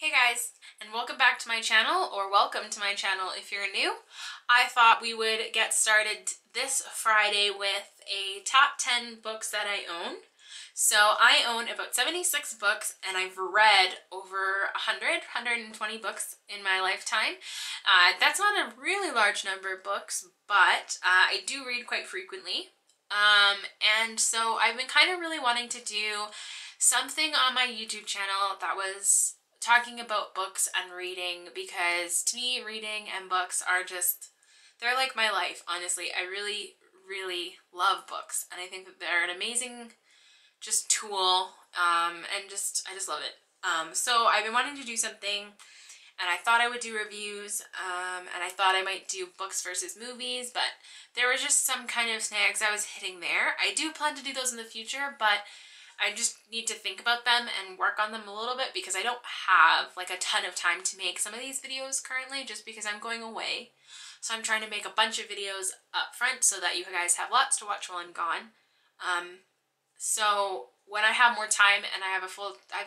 Hey guys, and welcome back to my channel, or welcome to my channel if you're new. I thought we would get started this Friday with a top 10 books that I own. So I own about 76 books, and I've read over 120 books in my lifetime. That's not a really large number of books, but I do read quite frequently. And so I've been kind of really wanting to do something on my YouTube channel that was talking about books and reading, because to me reading and books are just, they're like my life, honestly. I really love books, and I think that they're an amazing just tool, and I just love it. So I've been wanting to do something, and I thought I would do reviews, and I thought I might do books versus movies, but there were just some kind of snags I was hitting there. I do plan to do those in the future, but I just need to think about them and work on them a little bit, because I don't have like a ton of time to make some of these videos currently, just because I'm going away. So I'm trying to make a bunch of videos up front so that you guys have lots to watch while I'm gone. So when I have more time and I have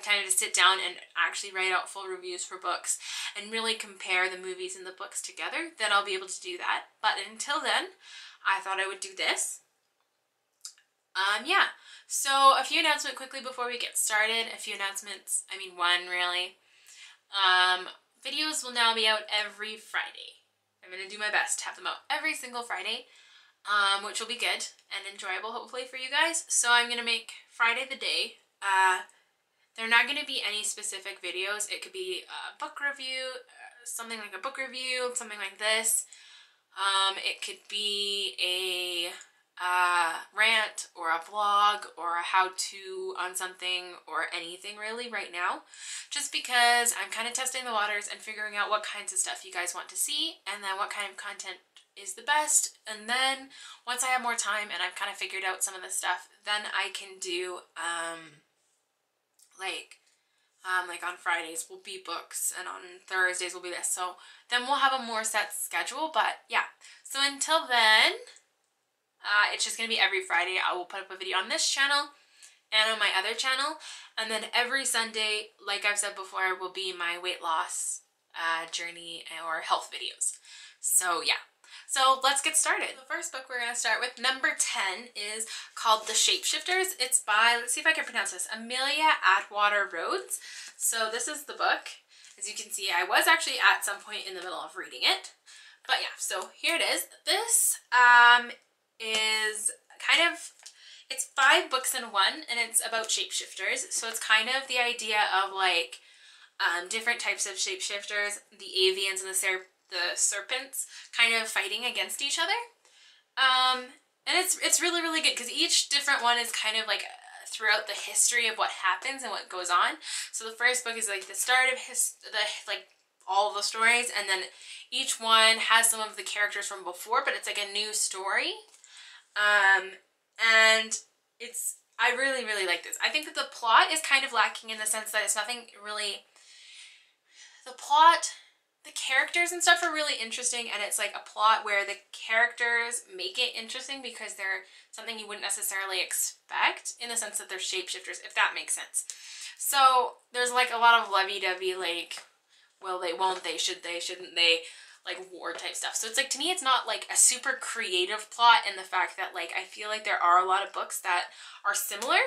time to sit down and actually write out full reviews for books and really compare the movies and the books together, then I'll be able to do that. But until then, I thought I would do this. Yeah. So a few announcements quickly before we get started. A few announcements, I mean one really. Videos will now be out every Friday. I'm going to do my best to have them out every single Friday, which will be good and enjoyable hopefully for you guys. So I'm going to make Friday the day. They're not going to be any specific videos. It could be a book review, something like a book review, something like this. It could be a rant or a vlog or a how-to on something, or anything really right now, just because I'm kind of testing the waters and figuring out what kinds of stuff you guys want to see, and then what kind of content is the best. And then once I have more time and I've kind of figured out some of the stuff, then I can do like on Fridays will be books, and on Thursdays will be this. So then we'll have a more set schedule. But yeah, so until then, it's just going to be every Friday. I will put up a video on this channel and on my other channel. And then every Sunday, like I've said before, will be my weight loss journey or health videos. So yeah. So let's get started. The first book we're going to start with, number 10, is called The Shapeshifters. It's by, let's see if I can pronounce this, Amelia Atwater Rhodes. So this is the book. As you can see, I was actually at some point in the middle of reading it. But yeah, so here it is. This is kind of, it's 5 books in one, and it's about shapeshifters. So it's kind of the idea of like different types of shapeshifters, the avians and the serpents, kind of fighting against each other. And it's really good, because each different one is kind of like throughout the history of what happens and what goes on. So the first book is like the start of all the stories, and then each one has some of the characters from before, but it's like a new story. And I really like this. I think that the plot is kind of lacking in the sense that it's nothing really, the characters and stuff are really interesting, and it's like a plot where the characters make it interesting because they're something you wouldn't necessarily expect, in the sense that they're shapeshifters, if that makes sense. So there's like a lot of lovey-dovey, like, will they, won't they, should they, shouldn't they, like war type stuff. So it's like, to me, it's not like a super creative plot, in the fact that like I feel like there are a lot of books that are similar,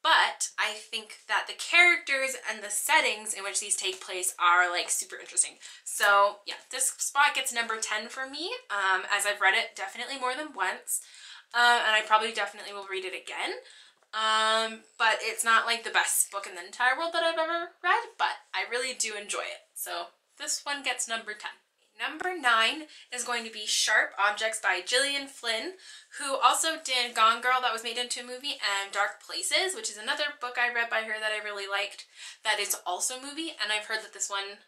but I think that the characters and the settings in which these take place are like super interesting. So yeah, this spot gets number 10 for me, as I've read it definitely more than once, and I probably definitely will read it again. But it's not like the best book in the entire world that I've ever read, but I really do enjoy it. So this one gets number 10. Number 9 is going to be Sharp Objects by Gillian Flynn, who also did Gone Girl, that was made into a movie, and Dark Places, which is another book I read by her that I really liked, that is also a movie. And I've heard that this one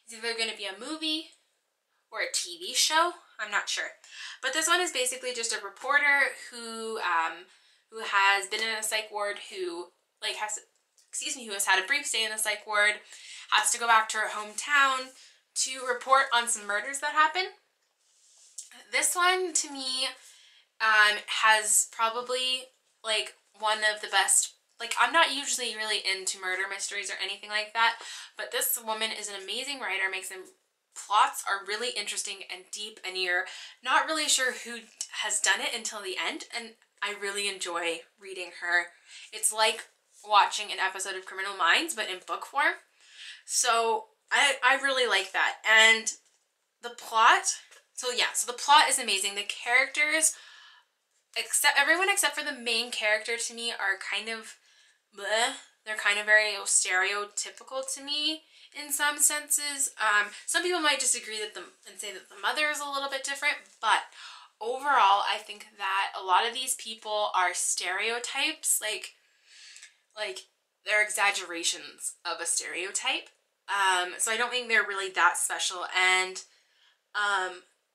is either going to be a movie or a TV show. I'm not sure. But this one is basically just a reporter who has been in a psych ward, who has had a brief stay in the psych ward, has to go back to her hometown to report on some murders that happen. This one, to me, has probably like one of the best like, I'm not usually really into murder mysteries or anything like that, but this woman is an amazing writer, makes them, plots are really interesting and deep, and you're not really sure who has done it until the end, and I really enjoy reading her. It's like watching an episode of Criminal Minds, but in book form. So I really like that. And the plot, so the plot is amazing. The characters, everyone except for the main character to me are kind of bleh. They're kind of very stereotypical to me in some senses. Some people might disagree and say that the mother is a little bit different, but overall I think that a lot of these people are stereotypes, like they're exaggerations of a stereotype. So I don't think they're really that special, and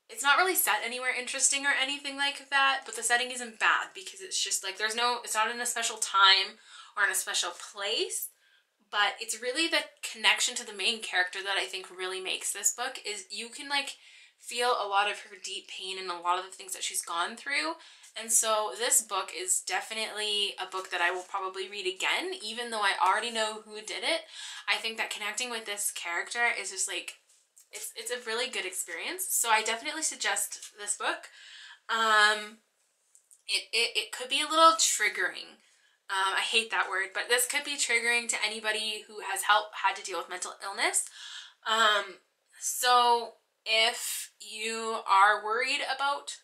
it's not really set anywhere interesting or anything like that, but the setting isn't bad because it's just like it's not in a special time or in a special place, but it's really the connection to the main character that I think really makes this book. Is you can like feel a lot of her deep pain and a lot of the things that she's gone through. And so this book is definitely a book that I will probably read again, even though I already know who did it. I think that connecting with this character is just like, it's a really good experience. So I definitely suggest this book. It could be a little triggering. I hate that word, but this could be triggering to anybody who has had to deal with mental illness. So if you are worried about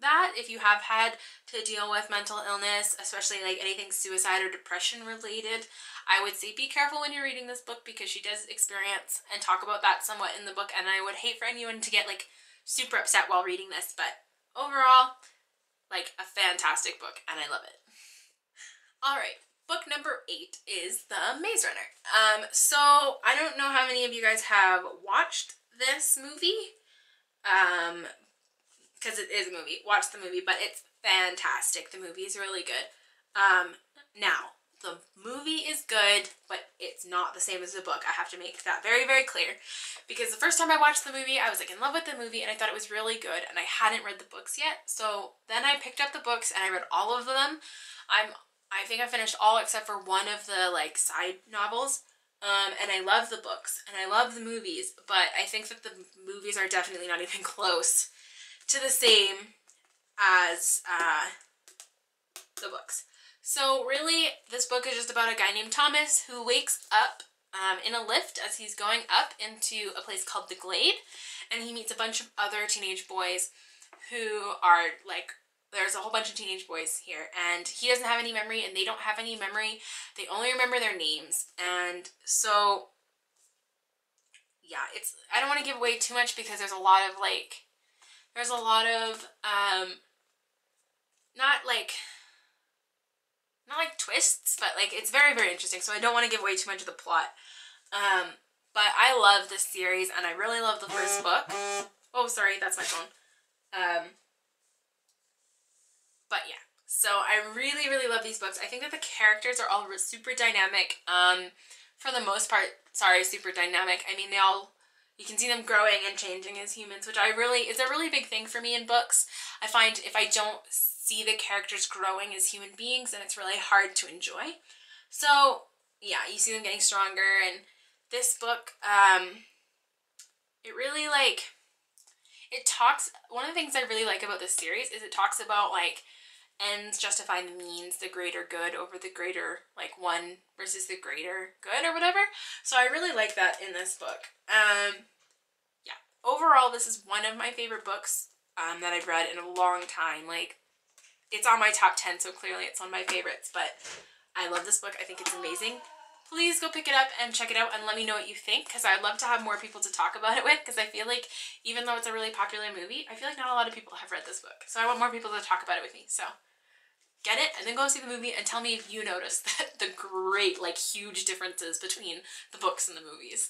that, if you have had to deal with mental illness, especially like anything suicide or depression related, I would say be careful when you're reading this book, because she does experience and talk about that somewhat in the book, and I would hate for anyone to get like super upset while reading this. But overall, like a fantastic book, and I love it. Alright, book number 8 is The Maze Runner. So I don't know how many of you guys have watched this movie, because it is a movie. Watch the movie, but it's fantastic. The movie is really good. Now, the movie is good, but it's not the same as the book. I have to make that very, very clear, because the first time I watched the movie, I was like in love with the movie, and I thought it was really good, and I hadn't read the books yet. So then I picked up the books, and I read all of them. I think I finished all except for one of the like side novels. And I love the books, and I love the movies, but I think that the movies are definitely not even close to the same as the books. So really, this book is just about a guy named Thomas who wakes up in a lift as he's going up into a place called the Glade, and he meets a bunch of other teenage boys who are like, there's a whole bunch of teenage boys here, and he doesn't have any memory, and they don't have any memory. They only remember their names. And so, yeah, I don't want to give away too much, because there's a lot of not like twists, but like it's very, very interesting. So I don't want to give away too much of the plot. But I love this series, and I really love the first book. Oh, sorry, that's my phone. But yeah, so I really, really love these books. I think that the characters are all super dynamic. For the most part, super dynamic. I mean, you can see them growing and changing as humans, which it's a really big thing for me in books. I find if I don't see the characters growing as human beings, then it's really hard to enjoy. So yeah, you see them getting stronger, and this book, it really one of the things I really like about this series is it talks about like ends justify the means, the greater good over the greater, like one versus the greater good or whatever. So I really like that in this book. Yeah, overall this is one of my favorite books that I've read in a long time. Like, it's on my top 10, so clearly it's one of my favorites, but I love this book. I think it's amazing. Please go pick it up and check it out and let me know what you think, because I'd love to have more people to talk about it with, because I feel like even though it's a really popular movie, I feel like not a lot of people have read this book. So I want more people to talk about it with me. So get it and then go see the movie and tell me if you noticed that the great, like, huge differences between the books and the movies.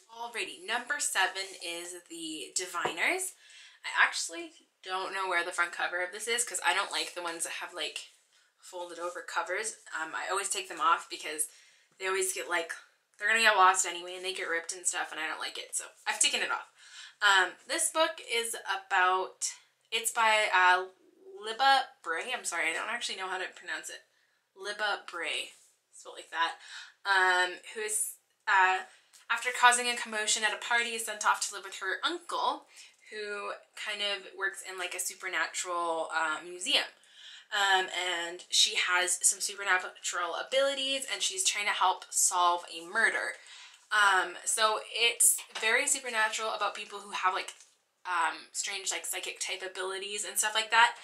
Alrighty, number 7 is The Diviners. I actually don't know where the front cover of this is, because I don't like the ones that have like folded over covers. I always take them off because they always get like, they're gonna get lost anyway and they get ripped and stuff, and I don't like it, so I've taken it off. This book is it's by Libba Bray. I'm sorry, I don't actually know how to pronounce it. Libba Bray, spelled like that, who is, after causing a commotion at a party, is sent off to live with her uncle, who kind of works in like a supernatural museum. And she has some supernatural abilities, and she's trying to help solve a murder. So it's very supernatural about people who have like strange like psychic type abilities and stuff like that.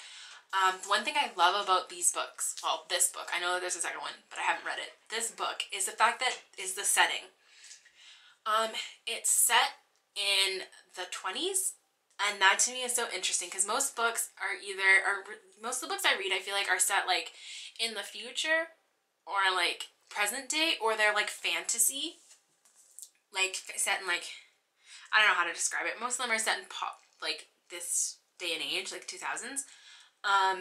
One thing I love about these books, well, this book, I know there's a second one, but I haven't read it. This book is the fact that is the setting. It's set in the 20s, and that to me is so interesting because most books are most of the books I read, I feel like, are set like in the future or like present day, or they're like fantasy, like set in like, I don't know how to describe it. Most of them are set in pop, like this day and age, like 2000s.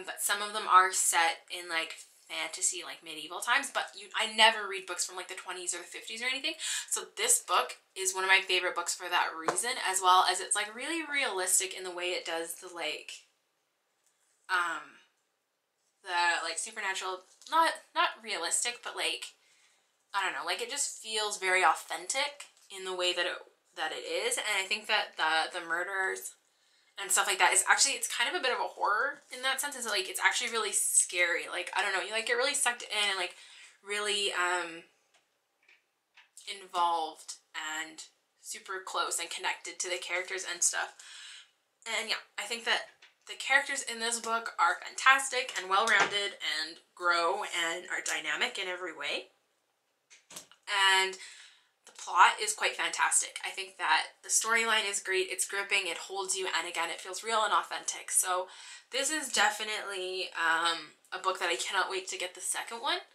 But some of them are set in like fantasy, like medieval times, but I never read books from like the 20s or the 50s or anything. So this book is one of my favorite books for that reason, as well as it's like really realistic in the way it does the like supernatural, not realistic, but like, I don't know, like it just feels very authentic in the way that it is. And I think that the murders and stuff like that is actually, it's kind of a bit of a horror in that sense. It's like, it's actually really scary. Like, I don't know, you like get really sucked in and like really involved and super close and connected to the characters and stuff. And yeah, I think that the characters in this book are fantastic and well-rounded and grow and are dynamic in every way. And the plot is quite fantastic. I think that the storyline is great, it's gripping, it holds you, and again, it feels real and authentic. So this is definitely a book that I cannot wait to get the second one.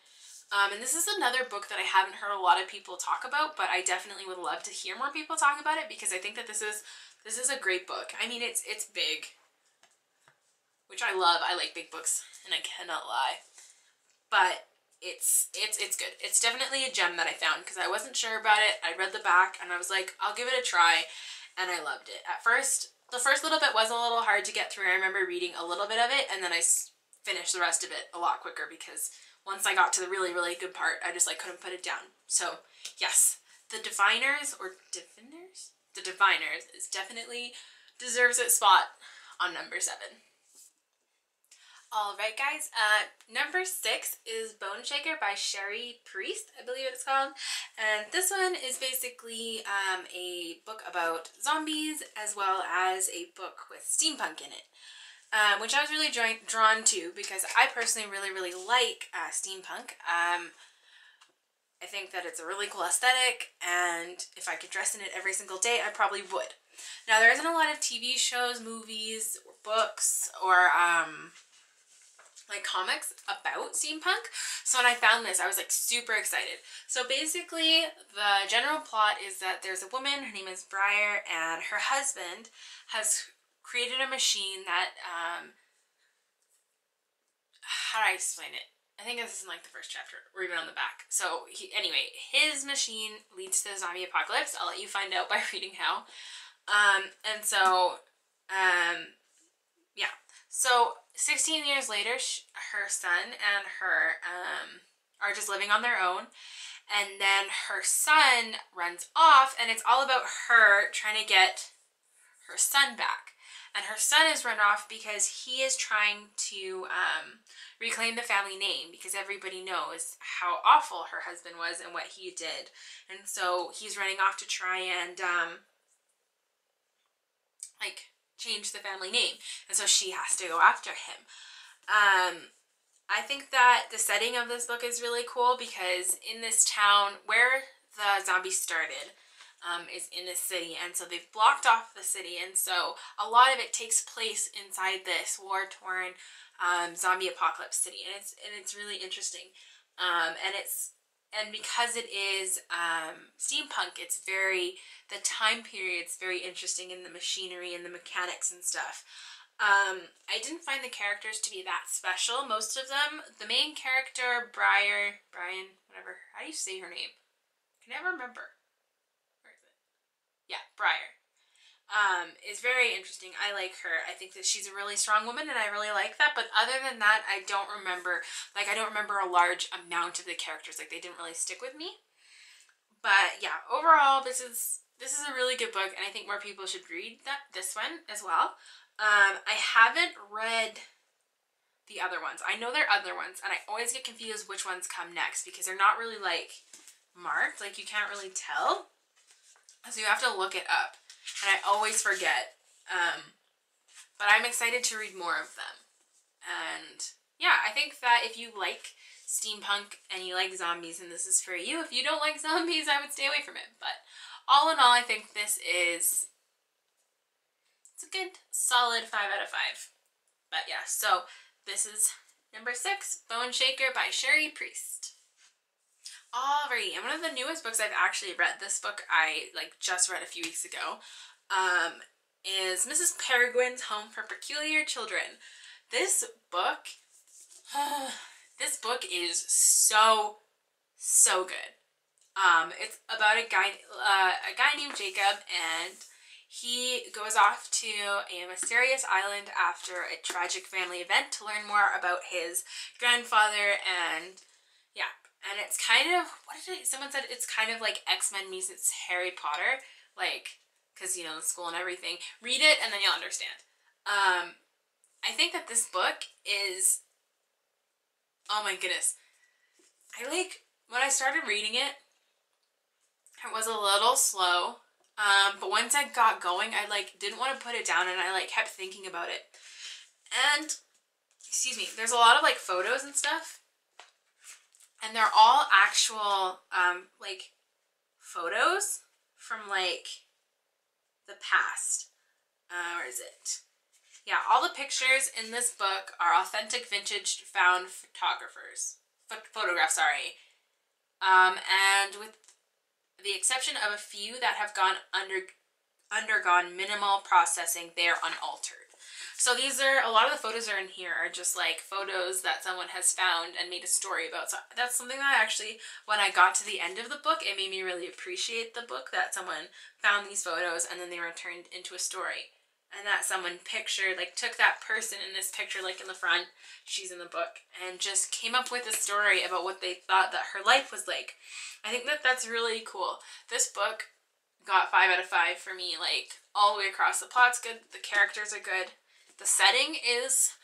And this is another book that I haven't heard a lot of people talk about, but I definitely would love to hear more people talk about it, because I think that this is a great book. I mean, it's big, which I love. I like big books, and I cannot lie. But it's good. It's definitely a gem that I found because I wasn't sure about it. I read the back and I was like, I'll give it a try, and I loved it. At first, the first little bit was a little hard to get through. I remember reading a little bit of it, and then I finished the rest of it a lot quicker because once I got to the really, really good part, I just like couldn't put it down. So yes, The Diviners is definitely deserves its spot on number 7. Alright guys, number 6 is Boneshaker by Sherry Priest, I believe it's called. And this one is basically a book about zombies, as well as a book with steampunk in it. Which I was really drawn to because I personally really, really like steampunk. I think that it's a really cool aesthetic, and if I could dress in it every single day, I probably would. Now, there isn't a lot of TV shows, movies, or books, or like comics about steampunk, so when I found this, I was like super excited. So basically, the general plot is that there's a woman, her name is Briar, and her husband has created a machine that, how do I explain it? I think this is in like the first chapter, or even on the back. So anyway, his machine leads to the zombie apocalypse. I'll let you find out by reading how. Yeah. So 16 years later, her son and her are just living on their own. And then her son runs off, and it's all about her trying to get her son back. And her son is run off because he is trying to reclaim the family name, because everybody knows how awful her husband was and what he did. And so he's running off to try and like change the family name. And so she has to go after him. I think that the setting of this book is really cool because in this town where the zombies started, is in a city, and so they've blocked off the city, and so a lot of it takes place inside this war-torn zombie apocalypse city, and it's really interesting, and because it is steampunk, it's the time period's very interesting in the machinery and the mechanics and stuff. I didn't find the characters to be that special. Most of them, the main character, Brian, whatever, how do you say her name? I can never remember. Yeah, Briar. is very interesting. I like her. I think that she's a really strong woman and I really like that. But other than that, I don't remember, like I don't remember a large amount of the characters. Like they didn't really stick with me. But yeah, overall, this is a really good book, and I think more people should read this one as well. I haven't read the other ones. I know there are other ones, and I always get confused which ones come next because they're not really like marked. Like you can't really tell, so you have to look it up, and I always forget. But I'm excited to read more of them, and yeah, I think that if you like steampunk and you like zombies, and this is for you. If you don't like zombies, I would stay away from it. But all in all, I think it's a good solid 5 out of 5. But yeah, so this is number 6, Boneshaker by Sherry Priest. Alrighty, and one of the newest books I've actually read, this book I just read a few weeks ago, is Mrs. Peregrine's Home for Peculiar Children. This book is so good. It's about a guy named Jacob, and he goes off to a mysterious island after a tragic family event to learn more about his grandfather, and yeah, and it's kind of, someone said it's kind of like X-Men meets Harry Potter, like, because, you know, the school and everything. Read it and then you'll understand. I think that this book is, oh my goodness, when I started reading it, it was a little slow, but once I got going, I didn't want to put it down, and I kept thinking about it. And, excuse me, there's a lot of photos and stuff, and they're all actual photos from the past. Where is it? Yeah, all the pictures in this book are authentic vintage found photographs, and with the exception of a few that have undergone minimal processing, they are unaltered. So a lot of the photos are in here are just photos that someone has found and made a story about. So that's something that actually, when I got to the end of the book, it made me really appreciate the book, that someone found these photos and then they were turned into a story. And that someone took that person in this picture, in the front, she's in the book, and just came up with a story about what they thought that her life was like. I think that that's really cool. This book got 5 out of 5 for me, all the way across. The plot's good, the characters are good, the setting is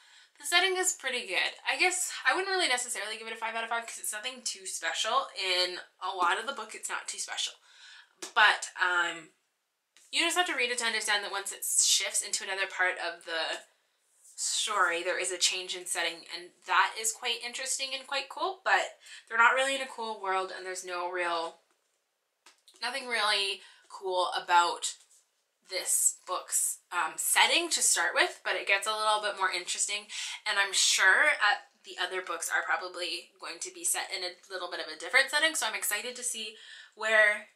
pretty good. I guess I wouldn't really necessarily give it a 5 out of 5 because it's nothing too special. In a lot of the book, it's not too special. But, you just have to read it to understand that once it shifts into another part of the story, there is a change in setting, and that is quite interesting and quite cool, but they're not really in a cool world, and there's nothing really cool about this book's setting to start with, but it gets a little bit more interesting, and I'm sure the other books are probably going to be set in a little bit of a different setting, so I'm excited to see where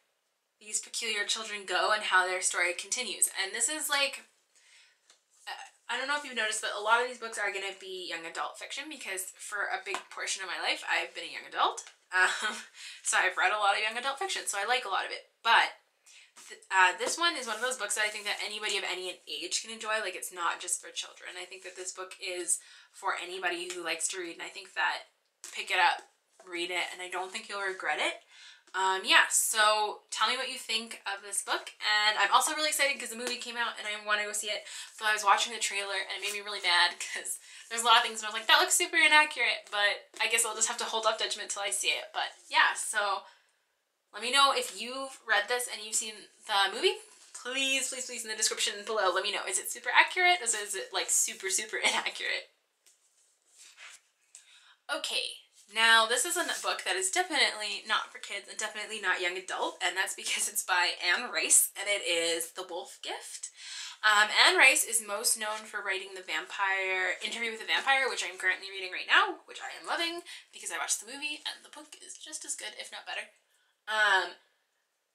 these peculiar children go and how their story continues. And this is I don't know if you've noticed, but a lot of these books are going to be young adult fiction because for a big portion of my life, I've been a young adult. So I've read a lot of young adult fiction, so I like a lot of it. But this one is one of those books that I think that anybody of any age can enjoy. It's not just for children. I think that this book is for anybody who likes to read, and I think that pick it up, read it, and I don't think you'll regret it. Yeah, so tell me what you think of this book, and I'm also really excited because the movie came out and I want to go see it. So I was watching the trailer and it made me really mad because there's a lot of things and I was like, that looks super inaccurate, but I guess I'll just have to hold off judgment till I see it. But yeah, so let me know if you've read this and you've seen the movie. Please, please, please, in the description below, let me know. Is it super accurate or is it super, super inaccurate? Okay. Now, this is a book that is definitely not for kids and definitely not young adult, and that's because it's by Anne Rice, and it is The Wolf Gift. Anne Rice is most known for writing the Interview with the Vampire, which I'm currently reading right now, which I am loving because I watched the movie, and the book is just as good, if not better.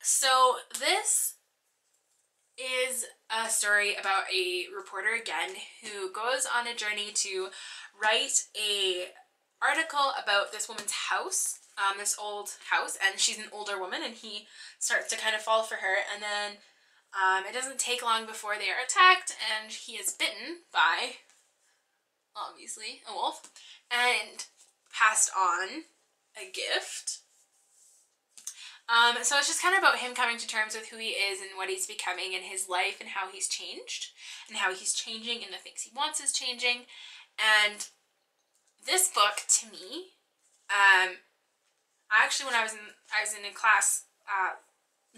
So this is a story about a reporter, again, who goes on a journey to write a article about this woman's house, this old house, and she's an older woman, and he starts to kind of fall for her, and then It doesn't take long before they are attacked, and he is bitten by, obviously, a wolf, and passed on a gift. So it's just kind of about him coming to terms with who he is and what he's becoming in his life and how he's changed and how he's changing and the things he wants is changing. And this book, to me, actually when I was in a class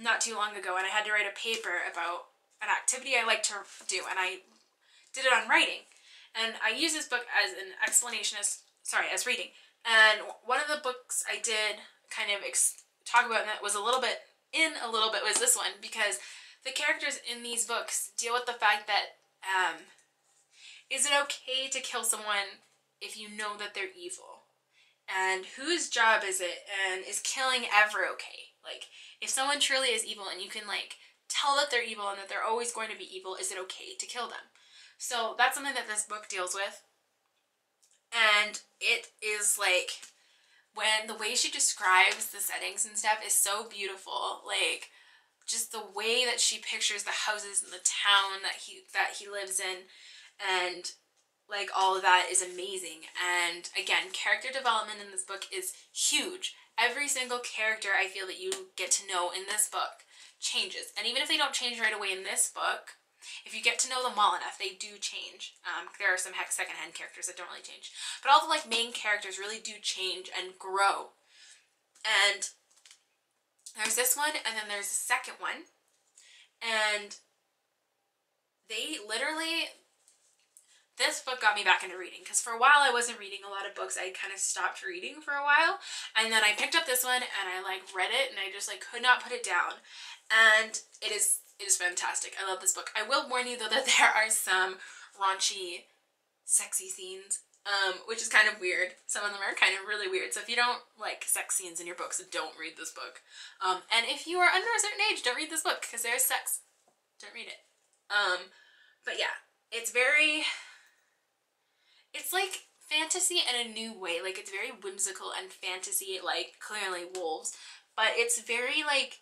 not too long ago, and I had to write a paper about an activity I like to do, and I did it on writing. And I use this book as an explanation, as reading. And one of the books I did kind of talk about, and that was a little bit, was this one, because the characters in these books deal with the fact that, is it okay to kill someone if you know that they're evil? And whose job is it, and is killing ever okay? Like, if someone truly is evil and you can, like, tell that they're evil and that they're always going to be evil, is it okay to kill them? So that's something that this book deals with. And it is, like, when the way she describes the settings and stuff is so beautiful. Like, just the way that she pictures the houses and the town that he lives in, and like all of that is amazing. And again, character development in this book is huge. Every single character I feel that you get to know in this book changes. And even if they don't change right away in this book, if you get to know them well enough, they do change. There are some secondhand characters that don't really change. But all the like main characters really do change and grow. And there's this one, and then there's the second one. And they literally... This book got me back into reading, because for a while I wasn't reading a lot of books. I kind of stopped reading for a while, and then I picked up this one and I like read it, and I just like could not put it down. And it is fantastic. I love this book. I will warn you though that there are some raunchy, sexy scenes, which is kind of weird. Some of them are kind of really weird. So if you don't like sex scenes in your books, don't read this book. And if you are under a certain age, don't read this book, because there's sex. Don't read it. But yeah, it's like fantasy in a new way. Like, it's very whimsical and fantasy, like clearly wolves, but it's very like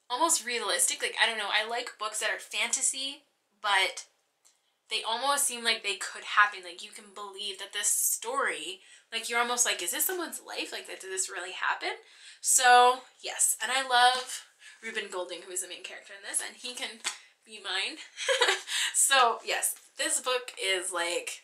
almost realistic. Like, I don't know, I like books that are fantasy, but they almost seem like they could happen. Like, you can believe that this story, like, you're almost like, is this someone's life? Like, did this really happen? So yes, and I love Reuben Golding, who is the main character in this, and he can be mine. So yes, this book is like,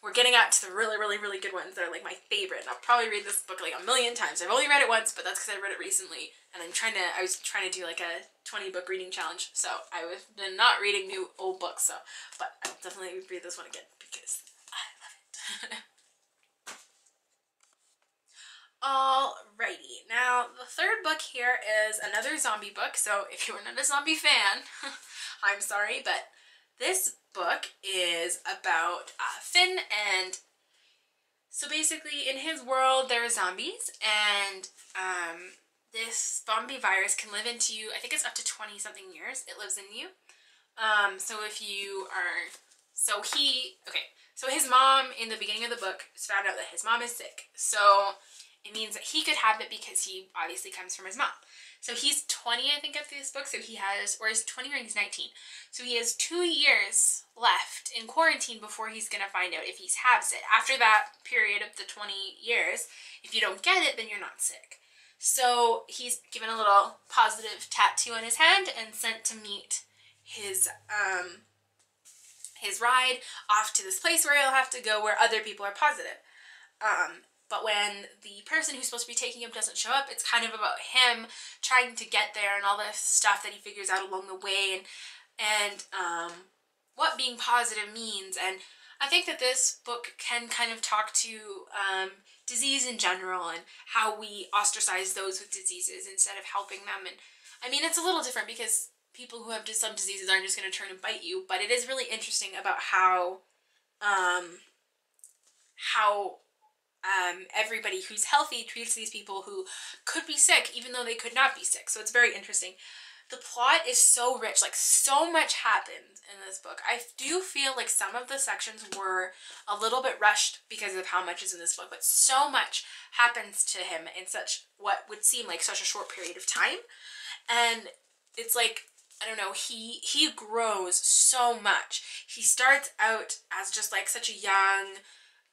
we're getting out to the really, really, really good ones that are like my favorite. And I'll probably read this book like a million times. I've only read it once, but that's because I read it recently. And I was trying to do like a 20 book reading challenge. So I was not reading new old books. So, but I'll definitely read this one again because I love it. Alrighty, now the third book here is another zombie book. So if you're not a zombie fan, I'm sorry, but this book is about Finn, and so basically in his world there are zombies, and this zombie virus can live into you. I think it's up to 20 something years it lives in you. So if you are, so his mom in the beginning of the book found out that his mom is sick, so it means that he could have it because he obviously comes from his mom. So he's 20, I think, at this book, so he has, or he's 20 or he's 19. So he has 2 years left in quarantine before he's going to find out if he has it. After that period of the 20 years, if you don't get it, then you're not sick. So he's given a little positive tattoo on his hand and sent to meet his ride off to this place where he'll have to go where other people are positive. But when the person who's supposed to be taking him doesn't show up, it's kind of about him trying to get there and all the stuff that he figures out along the way, and what being positive means. And I think that this book can kind of talk to disease in general and how we ostracize those with diseases instead of helping them. And I mean, it's a little different because people who have some diseases aren't just going to turn and bite you, but it is really interesting about how everybody who's healthy treats these people who could be sick even though they could not be sick. So it's very interesting. The plot is so rich, like so much happens in this book. I do feel like some of the sections were a little bit rushed because of how much is in this book, but so much happens to him in such what would seem like such a short period of time. And it's like I don't know, he grows so much. He starts out as just like such a young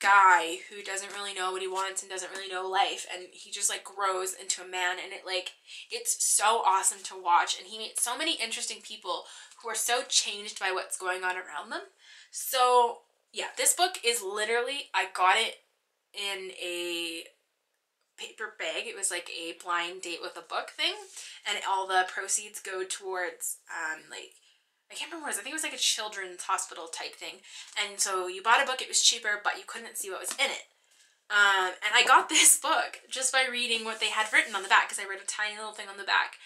guy who doesn't really know what he wants and doesn't really know life, and he just like grows into a man, and it's so awesome to watch, and he meets so many interesting people who are so changed by what's going on around them. So yeah, this book is literally, I got it in a paper bag. It was like a blind date with a book thing, and all the proceeds go towards like, I can't remember what it was. I think it was like a children's hospital type thing. And so you bought a book, it was cheaper, but you couldn't see what was in it. And I got this book just by reading what they had written on the back, because I read a tiny little thing on the back.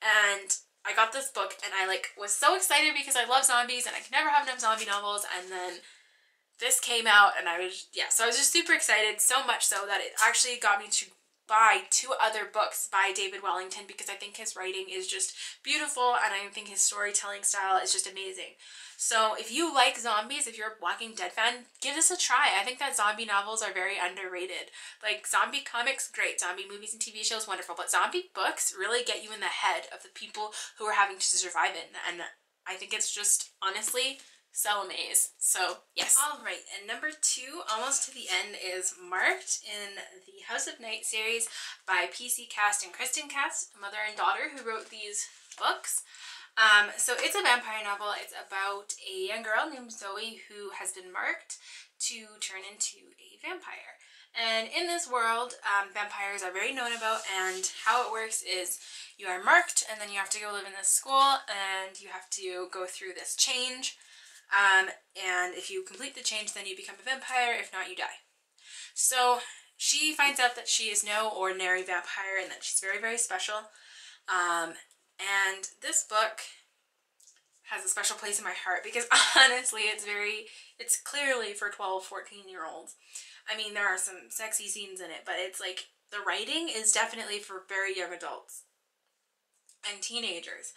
And I got this book, and I like was so excited because I love zombies and I can never have enough zombie novels. And then this came out, and I was, yeah, so I was just super excited, so much so that it actually got me to buy 2 other books by David Wellington, because I think his writing is just beautiful, and I think his storytelling style is just amazing. So if you like zombies, if you're a Walking Dead fan, give this a try. I think that zombie novels are very underrated. Like, zombie comics, great. Zombie movies and TV shows, wonderful. But zombie books really get you in the head of the people who are having to survive it. And I think it's just, honestly, so amazing. So yes. Alright, and number 2, almost to the end, is Marked in the House of Night series by PC Cast and Kristen Cast, a mother and daughter who wrote these books. So it's a vampire novel. It's about a young girl named Zoe who has been marked to turn into a vampire. And in this world, vampires are very known about, and how it works is you are marked, and then you have to go live in this school, and you have to go through this change. And if you complete the change, then you become a vampire. If not, you die. So she finds out that she is no ordinary vampire, and that she's very, very special. And this book has a special place in my heart because honestly, it's clearly for 12, 14-year-olds. I mean, there are some sexy scenes in it, but it's like, the writing is definitely for very young adults and teenagers.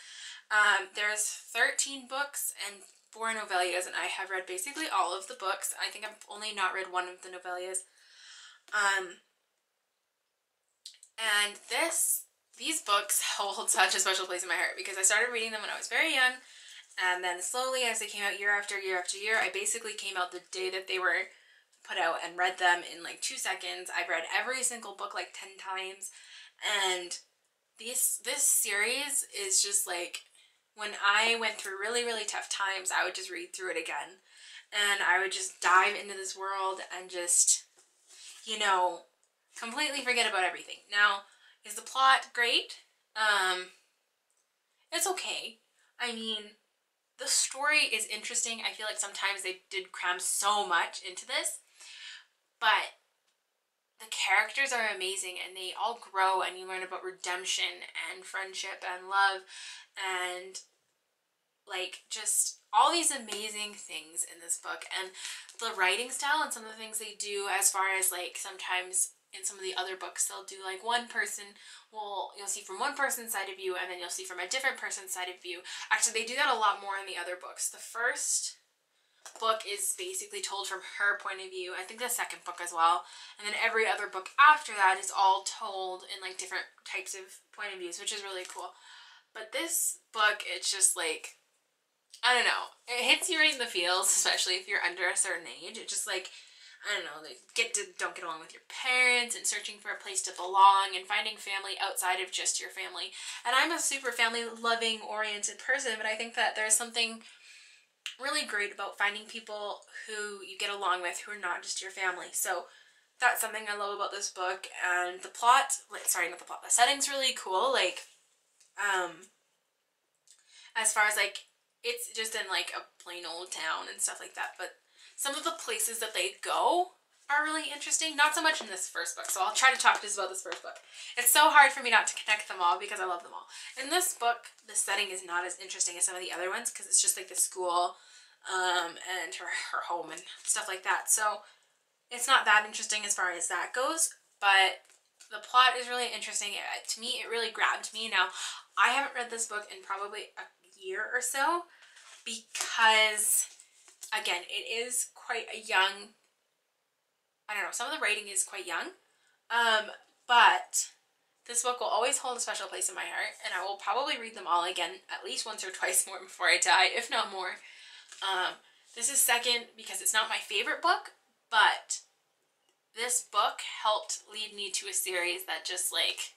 There's 13 books and 4 novellas, and I have read basically all of the books. I think I've only not read one of the novellas. And these books hold such a special place in my heart because I started reading them when I was very young, and then slowly as they came out year after year after year, I basically came out the day that they were put out and read them in like 2 seconds. I've read every single book like 10 times, and this series is just like, when I went through really, really tough times, I would just read through it again, and I would just dive into this world and just, you know, completely forget about everything. Now, is the plot great? It's okay. I mean, the story is interesting. I feel like sometimes they did cram so much into this, but the characters are amazing, and they all grow, and you learn about redemption and friendship and love and like just all these amazing things in this book. And the writing style and some of the things they do, as far as like, sometimes in some of the other books they'll do like one person, well, you'll see from one person's side of view, and then you'll see from a different person's side of view. Actually, they do that a lot more in the other books. The first book is basically told from her point of view. I think the second book as well. And then every other book after that is all told in like different types of point of views, which is really cool. But this book, it's just like, I don't know, it hits you right in the feels, especially if you're under a certain age. It just like, I don't know, like don't get along with your parents, and searching for a place to belong, and finding family outside of just your family. And I'm a super family loving oriented person, but I think that there's something really great about finding people who you get along with, who are not just your family. So that's something I love about this book. And the plot, sorry, not the plot, the setting's really cool. Like, as far as like, it's just in like a plain old town and stuff like that, but some of the places that they go are really interesting. Not so much in this first book, so I'll try to talk just about this first book. It's so hard for me not to connect them all because I love them all. In this book, the setting is not as interesting as some of the other ones because it's just like the school and her home and stuff like that. So it's not that interesting as far as that goes, but the plot is really interesting. To me, it really grabbed me. Now, I haven't read this book in probably a year or so because, again, it is quite a young, I don't know, some of the writing is quite young, but This book will always hold a special place in my heart, and I will probably read them all again at least once or twice more before I die, if not more. This is second because it's not my favorite book, but this book helped lead me to a series that just like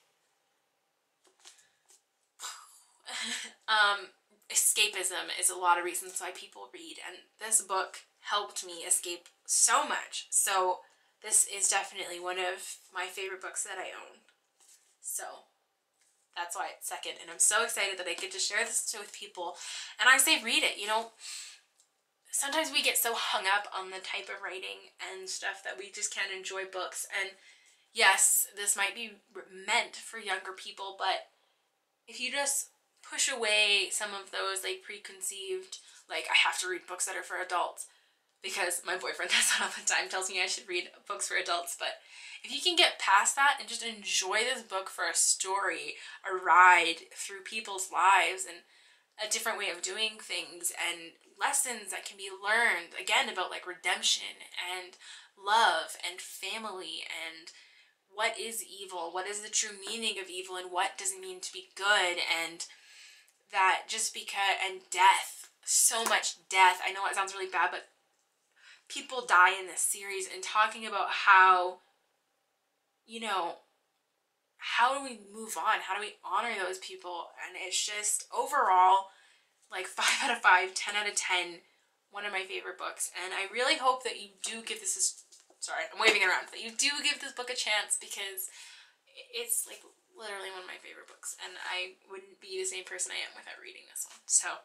escapism is a lot of reasons why people read, and this book helped me escape so much. So this is definitely one of my favorite books that I own. So that's why it's second, and I'm so excited that I get to share this with people. And I say read it, you know. Sometimes we get so hung up on the type of writing and stuff that we just can't enjoy books. And yes, this might be meant for younger people, but if you just push away some of those like preconceived, like I have to read books that are for adults, because my boyfriend does that all the time, tells me I should read books for adults. But if you can get past that and just enjoy this book for a story, a ride through people's lives and a different way of doing things and lessons that can be learned, again, about like redemption and love and family and what is evil, what is the true meaning of evil, and what does it mean to be good, and that just because, and death, so much death. I know it sounds really bad, but people die in this series, and talking about how, you know, how do we move on? How do we honor those people? And it's just overall like 5 out of 5, 10 out of 10, one of my favorite books. And I really hope that you do give this sorry, I'm waving around, that you do give this book a chance, because it's like literally one of my favorite books, and I wouldn't be the same person I am without reading this one. So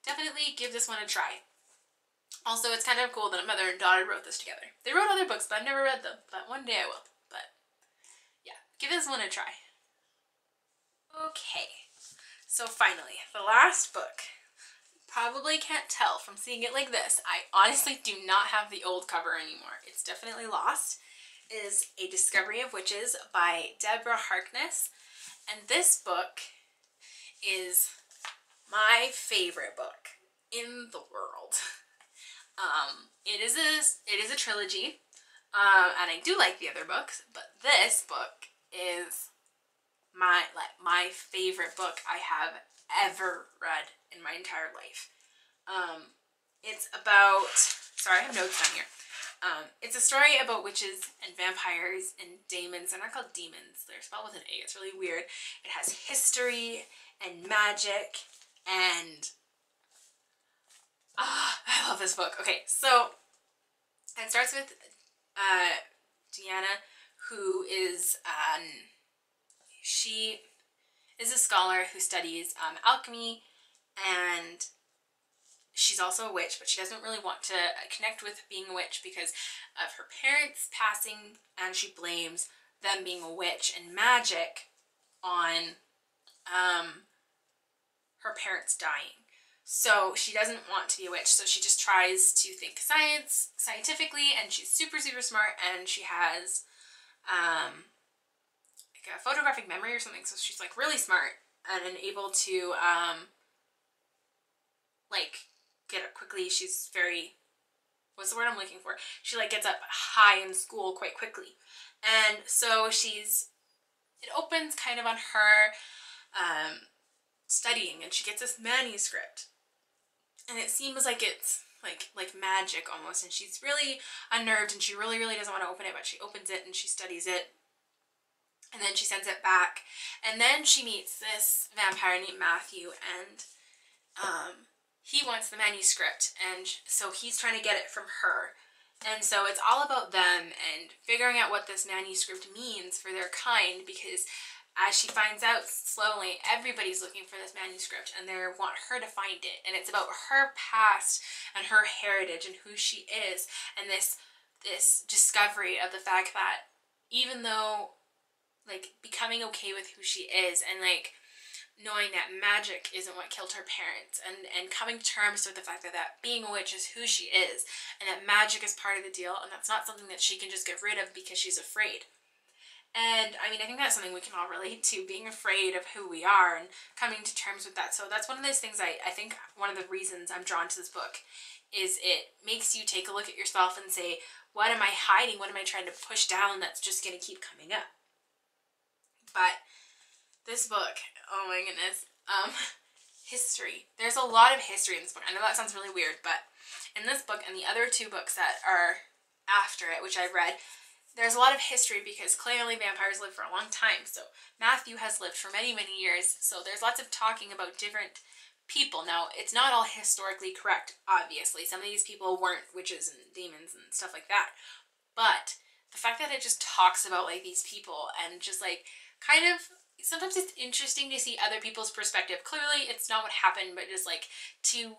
definitely give this one a try. Also, it's kind of cool that a mother and daughter wrote this together. They wrote other books, but I've never read them, but one day I will. But yeah, give this one a try. Okay, so finally, the last book. Probably can't tell from seeing it like this. I honestly do not have the old cover anymore. It's definitely lost. It is A Discovery of Witches by Deborah Harkness. And this book is my favorite book in the world. It is a trilogy, and I do like the other books, but this book is my favorite book I have ever read in my entire life. It's about, sorry, I have notes down here. It's a story about witches and vampires and demons. They're not called demons, they're spelled with an A. It's really weird. It has history and magic, and I love this book. Okay, so it starts with Deanna, who is she is a scholar who studies alchemy, and she's also a witch, but she doesn't really want to connect with being a witch because of her parents passing, and she blames them being a witch and magic on her parents dying. So she doesn't want to be a witch, so she just tries to think scientifically, and she's super, super smart, and she has like a photographic memory or something, so she's like really smart and able to like get up quickly. She's very, what's the word I'm looking for? She like gets up high in school quite quickly. And so it opens kind of on her studying, and she gets this manuscript, and it seems like it's like magic almost, and she's really unnerved, and she really, really doesn't want to open it, but she opens it and she studies it, and then she sends it back, and then she meets this vampire named Matthew, and he wants the manuscript, and so he's trying to get it from her. And so it's all about them and figuring out what this manuscript means for their kind, because as she finds out slowly, everybody's looking for this manuscript and they want her to find it. And it's about her past and her heritage and who she is, and this discovery of the fact that even though, like, becoming okay with who she is, and like knowing that magic isn't what killed her parents, and coming to terms with the fact that being a witch is who she is, and that magic is part of the deal, and that's not something that she can just get rid of because she's afraid. And I mean, I think that's something we can all relate to, being afraid of who we are and coming to terms with that. So that's one of those things I think one of the reasons I'm drawn to this book is it makes you take a look at yourself and say, what am I hiding? What am I trying to push down that's just going to keep coming up? But This book, oh my goodness, history. There's a lot of history in this book. I know that sounds really weird, but in this book and the other two books that are after it, which I've read, there's a lot of history because clearly vampires live for a long time. So Matthew has lived for many, many years. So there's lots of talking about different people. Now, it's not all historically correct, obviously. Some of these people weren't witches and demons and stuff like that. But the fact that it just talks about like these people and just like kind of, sometimes it's interesting to see other people's perspective. Clearly it's not what happened, but just like to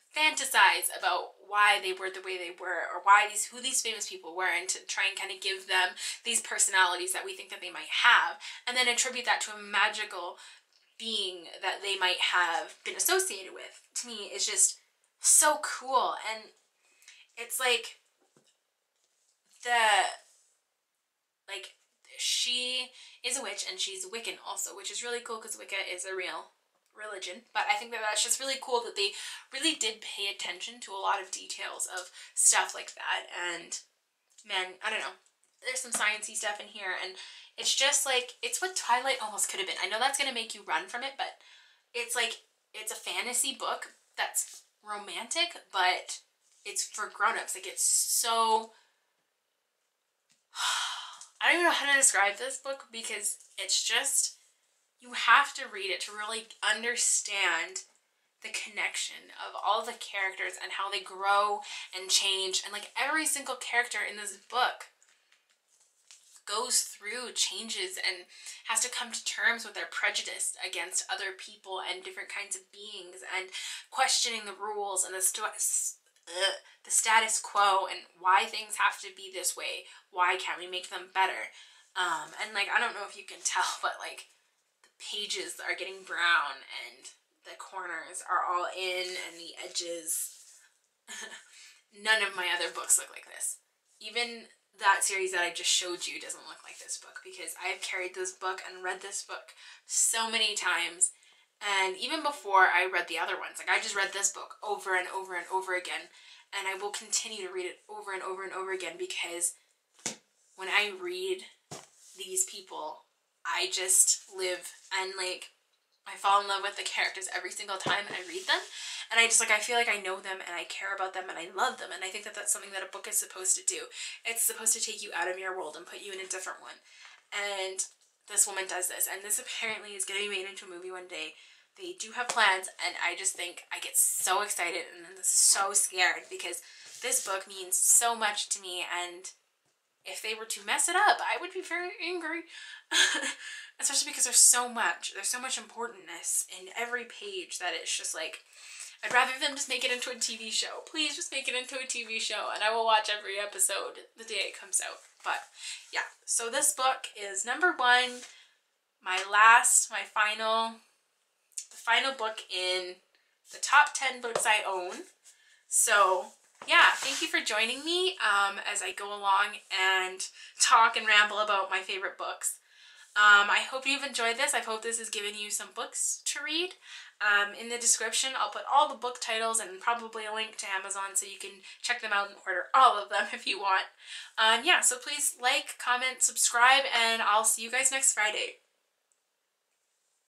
fantasize about why they were the way they were, or who these famous people were, and to try and kind of give them these personalities that we think that they might have, and then attribute that to a magical being that they might have been associated with. To me, is just so cool. And it's like she is a witch and she's Wiccan also, which is really cool because Wicca is a real religion. But I think that that's just really cool that they really did pay attention to a lot of details of stuff like that. And man, I don't know, there's some sciencey stuff in here, and it's just like, it's what Twilight almost could have been. I know that's going to make you run from it, but it's like, it's a fantasy book that's romantic, but it's for grown-ups. Like, it's so, I don't even know how to describe this book, because it's just, you have to read it to really understand the connection of all the characters and how they grow and change. And like, every single character in this book goes through changes and has to come to terms with their prejudice against other people and different kinds of beings, and questioning the rules and the status quo, and why things have to be this way. Why can't we make them better? And like, I don't know if you can tell, but like, the pages are getting brown and the corners are all in and the edges. None of my other books look like this. Even that series that I just showed you doesn't look like this book, because I've carried this book and read this book so many times. And even before I read the other ones, like, I just read this book over and over and over again, and I will continue to read it over and over and over again, because when I read these people, I just live, and like, I fall in love with the characters every single time I read them, and I just like, I feel like I know them and I care about them and I love them. And I think that that's something that a book is supposed to do. It's supposed to take you out of your world and put you in a different one. And this woman does this, and this apparently is going to be made into a movie one day. They do have plans, and I just think, I get so excited and I'm so scared, because this book means so much to me, and if they were to mess it up, I would be very angry. Especially because there's so much importantness in every page that it's just like, I'd rather them just make it into a TV show. Please just make it into a TV show, and I will watch every episode the day it comes out. But yeah, so this book is number 1, the final book in the top 10 books I own. So yeah, thank you for joining me as I go along and talk and ramble about my favorite books. I hope you've enjoyed this. I hope this has given you some books to read. In the description, I'll put all the book titles and probably a link to Amazon, so you can check them out and order all of them if you want. Yeah, so please like, comment, subscribe, and I'll see you guys next Friday.